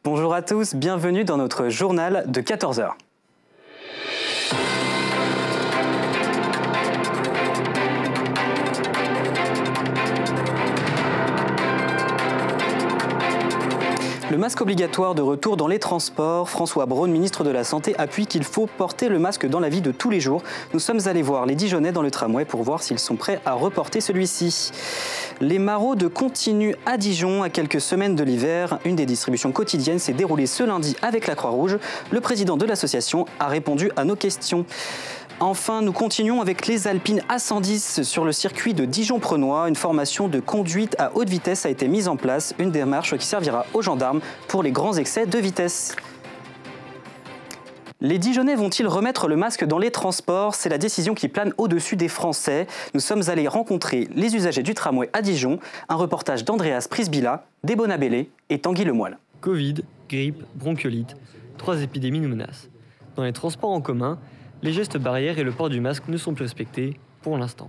Bonjour à tous, bienvenue dans notre journal de 14 h. Le masque obligatoire de retour dans les transports. François Braun, ministre de la Santé, appuie qu'il faut porter le masque dans la vie de tous les jours. Nous sommes allés voir les Dijonnais dans le tramway pour voir s'ils sont prêts à reporter celui-ci. Les maraudes continuent à Dijon à quelques semaines de l'hiver. Une des distributions quotidiennes s'est déroulée ce lundi avec la Croix-Rouge. Le président de l'association a répondu à nos questions. Enfin, nous continuons avec les Alpines A110 sur le circuit de Dijon-Prenois. Une formation de conduite à haute vitesse a été mise en place, une démarche qui servira aux gendarmes pour les grands excès de vitesse. Les Dijonnais vont-ils remettre le masque dans les transports? C'est la décision qui plane au-dessus des Français. Nous sommes allés rencontrer les usagers du tramway à Dijon. Un reportage d'Andreas Prisbilla, Débona Bellé et Tanguy Lemoyle. Covid, grippe, bronchiolite, 3 épidémies nous menacent. Dans les transports en commun, les gestes barrières et le port du masque ne sont plus respectés pour l'instant.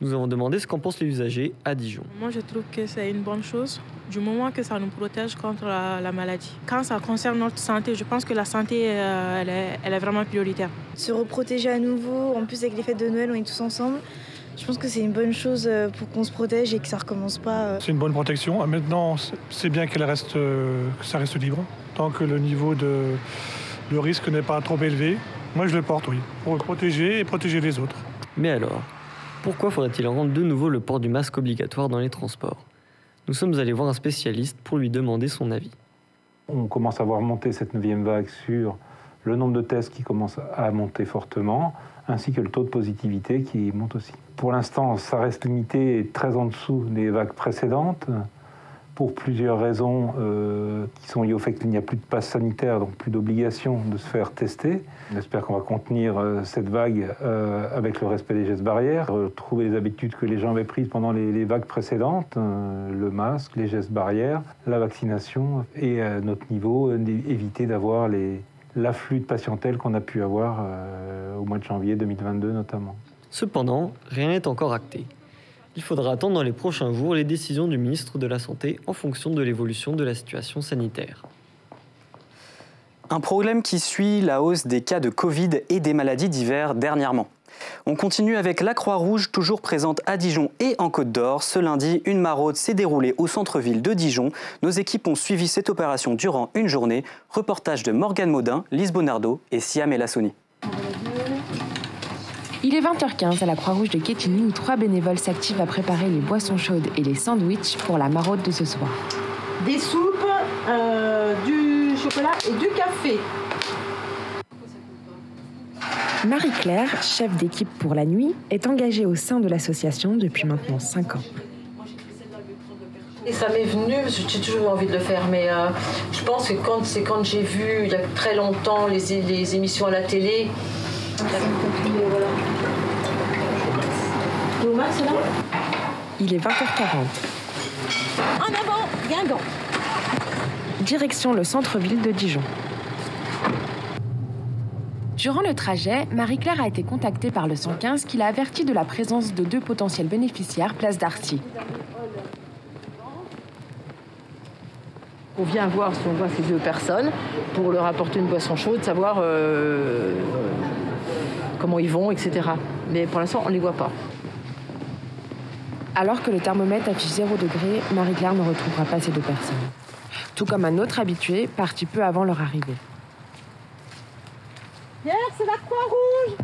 Nous avons demandé ce qu'en pensent les usagers à Dijon. Moi, je trouve que c'est une bonne chose, du moment que ça nous protège contre la maladie. Quand ça concerne notre santé, je pense que la santé, elle est vraiment prioritaire. Se reprotéger à nouveau, en plus avec les fêtes de Noël, on est tous ensemble. Je pense que c'est une bonne chose pour qu'on se protège et que ça recommence pas. C'est une bonne protection. Maintenant, c'est bien que ça reste libre, tant que le niveau de risque n'est pas trop élevé. Moi, je le porte, oui, pour me protéger et protéger les autres. Mais alors, pourquoi faudrait-il rendre de nouveau le port du masque obligatoire dans les transports? Nous sommes allés voir un spécialiste pour lui demander son avis. On commence à voir monter cette 9e vague sur le nombre de tests qui commence à monter fortement, ainsi que le taux de positivité qui monte aussi. Pour l'instant, ça reste limité et très en dessous des vagues précédentes, pour plusieurs raisons qui sont liées au fait qu'il n'y a plus de passe sanitaire, donc plus d'obligation de se faire tester. On espère qu'on va contenir cette vague avec le respect des gestes barrières, retrouver les habitudes que les gens avaient prises pendant les vagues précédentes, le masque, les gestes barrières, la vaccination et à notre niveau, éviter d'avoir l'afflux de patientèle qu'on a pu avoir au mois de janvier 2022 notamment. Cependant, rien n'est encore acté. Il faudra attendre dans les prochains jours les décisions du ministre de la Santé en fonction de l'évolution de la situation sanitaire. Un problème qui suit la hausse des cas de Covid et des maladies d'hiver dernièrement. On continue avec la Croix-Rouge, toujours présente à Dijon et en Côte d'Or. Ce lundi, une maraude s'est déroulée au centre-ville de Dijon. Nos équipes ont suivi cette opération durant une journée. Reportage de Morgane Maudin, Lise Bonardo et Siam Elassoni. Il est 20h15 à la Croix-Rouge de Quetigny où 3 bénévoles s'activent à préparer les boissons chaudes et les sandwichs pour la maraude de ce soir. Des soupes, du chocolat et du café. Marie-Claire, chef d'équipe pour la nuit, est engagée au sein de l'association depuis maintenant 5 ans. Et ça m'est venu, parce que j'ai toujours envie de le faire, mais je pense que quand j'ai vu, il y a très longtemps, les émissions à la télé. Il est 20h40. En avant, Guingamp. Direction le centre-ville de Dijon. Durant le trajet, Marie-Claire a été contactée par le 115 qui l'a avertie de la présence de 2 potentiels bénéficiaires place d'Arcy. On vient voir si on voit ces 2 personnes pour leur apporter une boisson chaude, savoir comment ils vont, etc. Mais pour l'instant, on ne les voit pas. Alors que le thermomètre affiche 0 degré, Marie-Claire ne retrouvera pas ces 2 personnes. Tout comme un autre habitué, parti peu avant leur arrivée. Pierre, c'est la Croix-Rouge!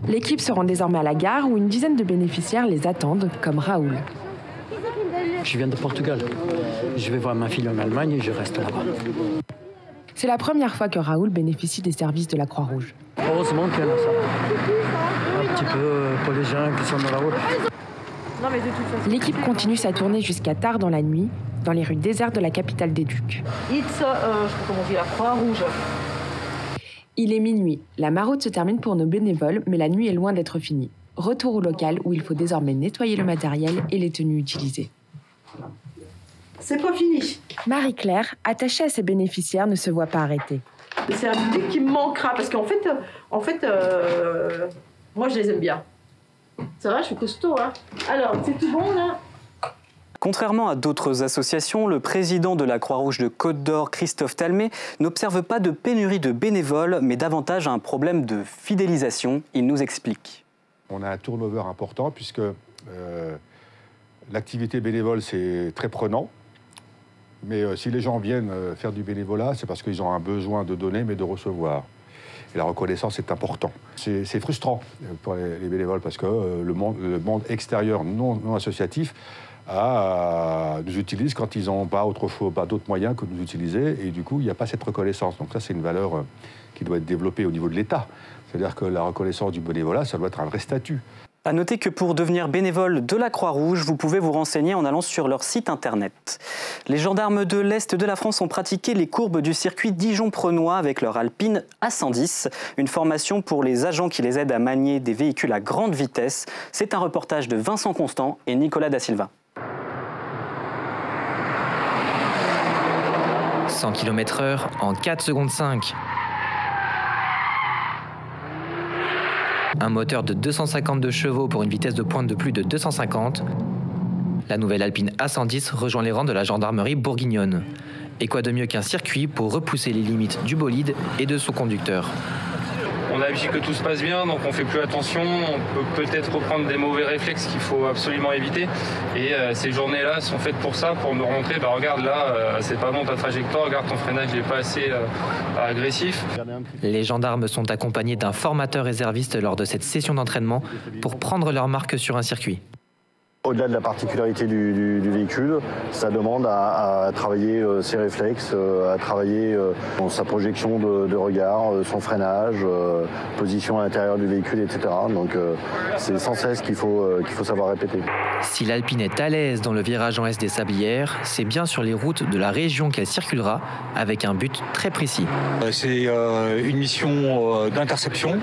L'équipe se rend désormais à la gare où une dizaine de bénéficiaires les attendent, comme Raoul. Je viens de Portugal. Je vais voir ma fille en Allemagne et je reste là-bas. C'est la première fois que Raoul bénéficie des services de la Croix-Rouge. Heureusement qu'il y en a ça. Un petit peu pour les gens qui sont dans la route. L'équipe continue sa tournée jusqu'à tard dans la nuit, dans les rues désertes de la capitale des Ducs. Je sais pas comment on dit, la Croix-Rouge. Il est minuit. La maraude se termine pour nos bénévoles, mais la nuit est loin d'être finie. Retour au local où il faut désormais nettoyer le matériel et les tenues utilisées. C'est pas fini. Marie-Claire, attachée à ses bénéficiaires, ne se voit pas arrêter. C'est un truc qui me manquera parce qu'en fait, moi je les aime bien. Ça va, je suis costaud, hein. Alors, c'est tout bon, là? Contrairement à d'autres associations, le président de la Croix-Rouge de Côte d'Or, Christophe Talmé, n'observe pas de pénurie de bénévoles, mais davantage un problème de fidélisation. Il nous explique. On a un turnover important puisque l'activité bénévole, c'est très prenant. Mais si les gens viennent faire du bénévolat, c'est parce qu'ils ont un besoin de donner, mais de recevoir. Et la reconnaissance est important. C'est frustrant pour les bénévoles parce que le monde extérieur non associatif nous utilise quand ils n'ont pas d'autres moyens que de nous utiliser. Et du coup, il n'y a pas cette reconnaissance. Donc ça, c'est une valeur qui doit être développée au niveau de l'État. C'est-à-dire que la reconnaissance du bénévolat, ça doit être un vrai statut. À noter que pour devenir bénévole de la Croix-Rouge, vous pouvez vous renseigner en allant sur leur site internet. Les gendarmes de l'Est de la France ont pratiqué les courbes du circuit Dijon-Prenois avec leur Alpine A110, une formation pour les agents qui les aident à manier des véhicules à grande vitesse. C'est un reportage de Vincent Constant et Nicolas Da Silva. 100 km/h en 4 secondes 5. Un moteur de 252 chevaux pour une vitesse de pointe de plus de 250. La nouvelle Alpine A110 rejoint les rangs de la gendarmerie bourguignonne. Et quoi de mieux qu'un circuit pour repousser les limites du bolide et de son conducteur. On a vérifié que tout se passe bien, donc on fait plus attention. On peut peut-être reprendre des mauvais réflexes qu'il faut absolument éviter. Et ces journées-là sont faites pour ça, pour nous remontrer, regarde là, c'est pas bon ta trajectoire, regarde ton freinage n'est pas assez agressif. Les gendarmes sont accompagnés d'un formateur réserviste lors de cette session d'entraînement pour prendre leur marque sur un circuit. Au-delà de la particularité du véhicule, ça demande à travailler ses réflexes, à travailler sa projection de regard, son freinage, position à l'intérieur du véhicule, etc. Donc c'est sans cesse qu'il faut savoir répéter. Si l'Alpine est à l'aise dans le virage en S des Sablières, c'est bien sur les routes de la région qu'elle circulera, avec un but très précis. C'est une mission d'interception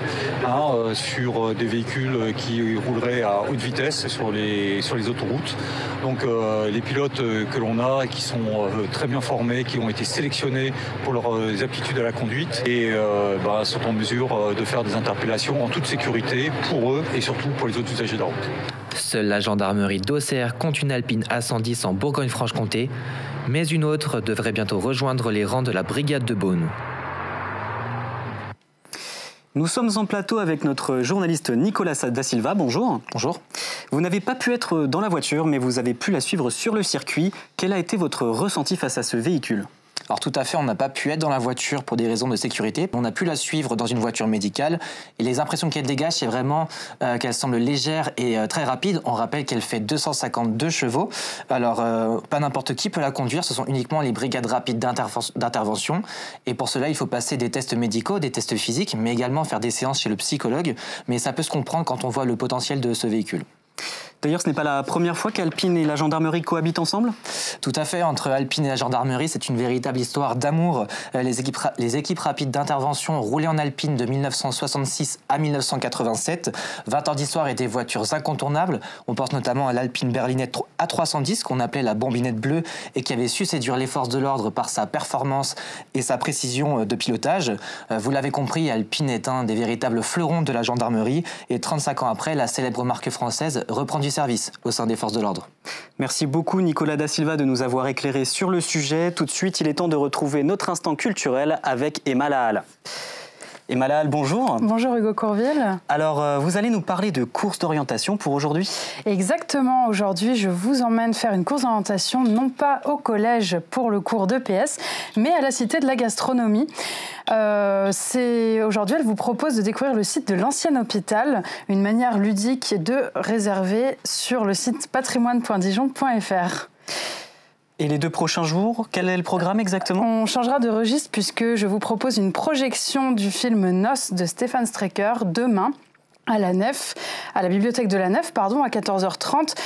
sur des véhicules qui rouleraient à haute vitesse sur les autoroutes. Donc les pilotes que l'on a, qui sont très bien formés, qui ont été sélectionnés pour leurs aptitudes à la conduite et sont en mesure de faire des interpellations en toute sécurité pour eux et surtout pour les autres usagers de la route. Seule la gendarmerie d'Auxerre compte une Alpine A110 en Bourgogne-Franche-Comté, mais une autre devrait bientôt rejoindre les rangs de la brigade de Beaune. Nous sommes en plateau avec notre journaliste Nicolas Da Silva. Bonjour. Bonjour. Vous n'avez pas pu être dans la voiture, mais vous avez pu la suivre sur le circuit. Quel a été votre ressenti face à ce véhicule ? Alors tout à fait, on n'a pas pu être dans la voiture pour des raisons de sécurité. On a pu la suivre dans une voiture médicale et les impressions qu'elle dégage, c'est vraiment qu'elle semble légère et très rapide. On rappelle qu'elle fait 252 chevaux. Alors pas n'importe qui peut la conduire, ce sont uniquement les brigades rapides d'intervention. Et pour cela, il faut passer des tests médicaux, des tests physiques, mais également faire des séances chez le psychologue. Mais ça peut se comprendre quand on voit le potentiel de ce véhicule. D'ailleurs, ce n'est pas la première fois qu'Alpine et la gendarmerie cohabitent ensemble ? Tout à fait, entre Alpine et la gendarmerie, c'est une véritable histoire d'amour. Les équipes rapides d'intervention roulaient en Alpine de 1966 à 1987. 20 ans d'histoire et des voitures incontournables. On pense notamment à l'Alpine berlinette A310, qu'on appelait la bombinette bleue, et qui avait su séduire les forces de l'ordre par sa performance et sa précision de pilotage. Vous l'avez compris, Alpine est un des véritables fleurons de la gendarmerie, et 35 ans après, la célèbre marque française reprend du service au sein des forces de l'ordre. Merci beaucoup Nicolas Da Silva de nous avoir éclairé sur le sujet. Tout de suite, il est temps de retrouver notre instant culturel avec Emma Lahal. Emma Lahal, bonjour. Bonjour Hugo Courville. Alors, vous allez nous parler de course d'orientation pour aujourd'hui ? Exactement, aujourd'hui je vous emmène faire une course d'orientation, non pas au collège pour le cours d'EPS, mais à la Cité de la Gastronomie. Aujourd'hui, elle vous propose de découvrir le site de l'ancien hôpital, une manière ludique de réserver sur le site patrimoine.dijon.fr. Et les 2 prochains jours, quel est le programme exactement ? On changera de registre puisque je vous propose une projection du film Noces de Stéphane Strecker demain à la bibliothèque de la Nef, à 14h30.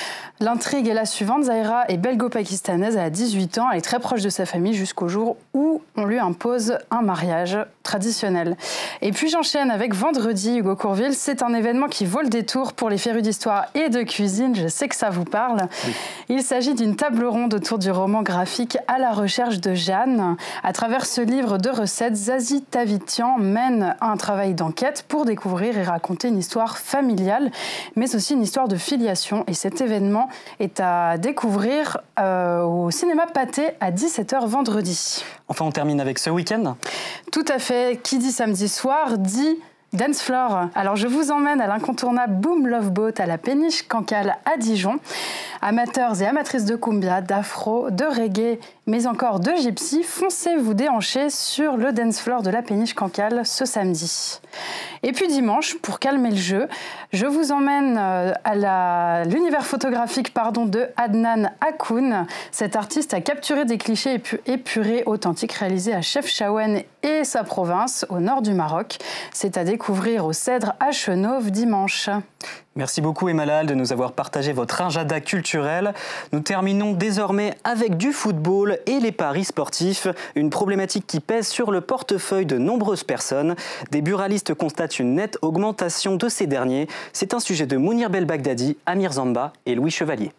L'intrigue est la suivante. Zahira est belgo-pakistanaise, elle a 18 ans, elle est très proche de sa famille jusqu'au jour où on lui impose un mariage traditionnel. Et puis j'enchaîne avec vendredi, Hugo Courville. C'est un événement qui vaut le détour pour les férus d'histoire et de cuisine. Je sais que ça vous parle. Oui. Il s'agit d'une table ronde autour du roman graphique À la recherche de Jeanne. À travers ce livre de recettes, Zazie Tavitian mène un travail d'enquête pour découvrir et raconter une histoire familiale, mais aussi une histoire de filiation. Et cet événement est à découvrir au cinéma Pathé à 17h vendredi. Enfin, on termine avec ce week-end. Tout à fait. Qui dit samedi soir dit dance floor. Alors je vous emmène à l'incontournable Boom Love Boat à la Péniche Cancale à Dijon. Amateurs et amatrices de cumbia, d'afro, de reggae, mais encore de gypsy, foncez vous déhancher sur le dance floor de la Péniche Cancale ce samedi. Et puis dimanche, pour calmer le jeu, je vous emmène à l'univers photographique de Adnan Hakoun. Cet artiste a capturé des clichés épurés authentiques réalisés à Chefchaouen et sa province, au nord du Maroc. C'est à découvrir au Cèdre à Chenauve dimanche. Merci beaucoup Emma Lahal de nous avoir partagé votre agenda culturel. Nous terminons désormais avec du football et les paris sportifs, une problématique qui pèse sur le portefeuille de nombreuses personnes. Des buralistes constatent une nette augmentation de ces derniers. C'est un sujet de Mounir Belbagdadi, Amir Zamba et Louis Chevalier.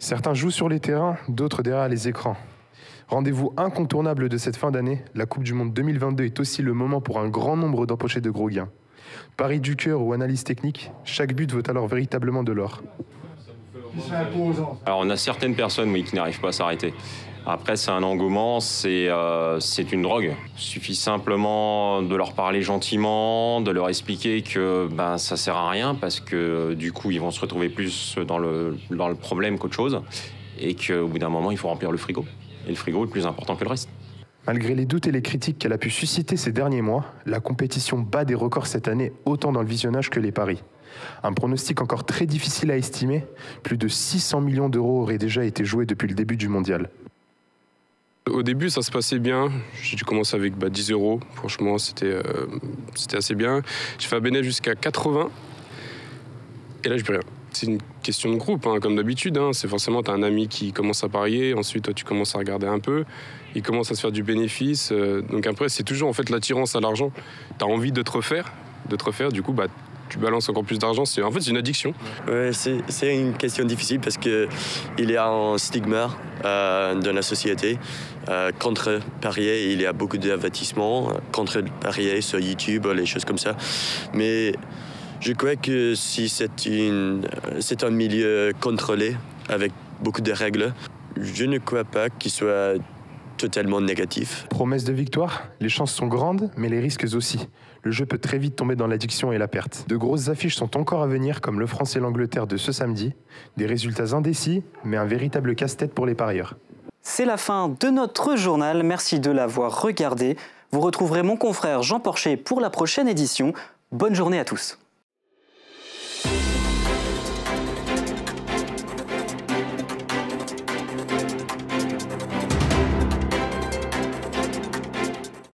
Certains jouent sur les terrains, d'autres derrière les écrans. Rendez-vous incontournable de cette fin d'année, la Coupe du Monde 2022 est aussi le moment pour un grand nombre d'empochés de gros gains. Paris du cœur ou analyse technique, chaque but vaut alors véritablement de l'or. Alors on a certaines personnes qui n'arrivent pas à s'arrêter. Après c'est un engouement, c'est une drogue. Il suffit simplement de leur parler gentiment, de leur expliquer que ça sert à rien parce que du coup ils vont se retrouver plus dans le problème qu'autre chose et qu'au bout d'un moment il faut remplir le frigo. Et le frigo est plus important que le reste. Malgré les doutes et les critiques qu'elle a pu susciter ces derniers mois, la compétition bat des records cette année, autant dans le visionnage que les paris. Un pronostic encore très difficile à estimer, plus de 600 millions d'euros auraient déjà été joués depuis le début du mondial. Au début, ça se passait bien. J'ai dû commencer avec 10 euros. Franchement, c'était assez bien. J'ai fait un bénéfice jusqu'à 80. Et là, je peux rien. C'est une question de groupe, comme d'habitude. C'est forcément, tu as un ami qui commence à parier. Ensuite, toi, tu commences à regarder un peu. Il commence à se faire du bénéfice. Donc après, c'est toujours en fait l'attirance à l'argent. Tu as envie de te refaire. Du coup, tu balances encore plus d'argent. C'est une addiction. Ouais, c'est une question difficile parce qu'il y a un stigma dans la société. Contre parier, il y a beaucoup d'avertissements. Contre parier sur YouTube, les choses comme ça. Mais je crois que si c'est un milieu contrôlé avec beaucoup de règles, je ne crois pas qu'il soit totalement négatif. Promesse de victoire, les chances sont grandes, mais les risques aussi. Le jeu peut très vite tomber dans l'addiction et la perte. De grosses affiches sont encore à venir, comme le France et l'Angleterre de ce samedi. Des résultats indécis, mais un véritable casse-tête pour les parieurs. C'est la fin de notre journal. Merci de l'avoir regardé. Vous retrouverez mon confrère Jean Porcher pour la prochaine édition. Bonne journée à tous.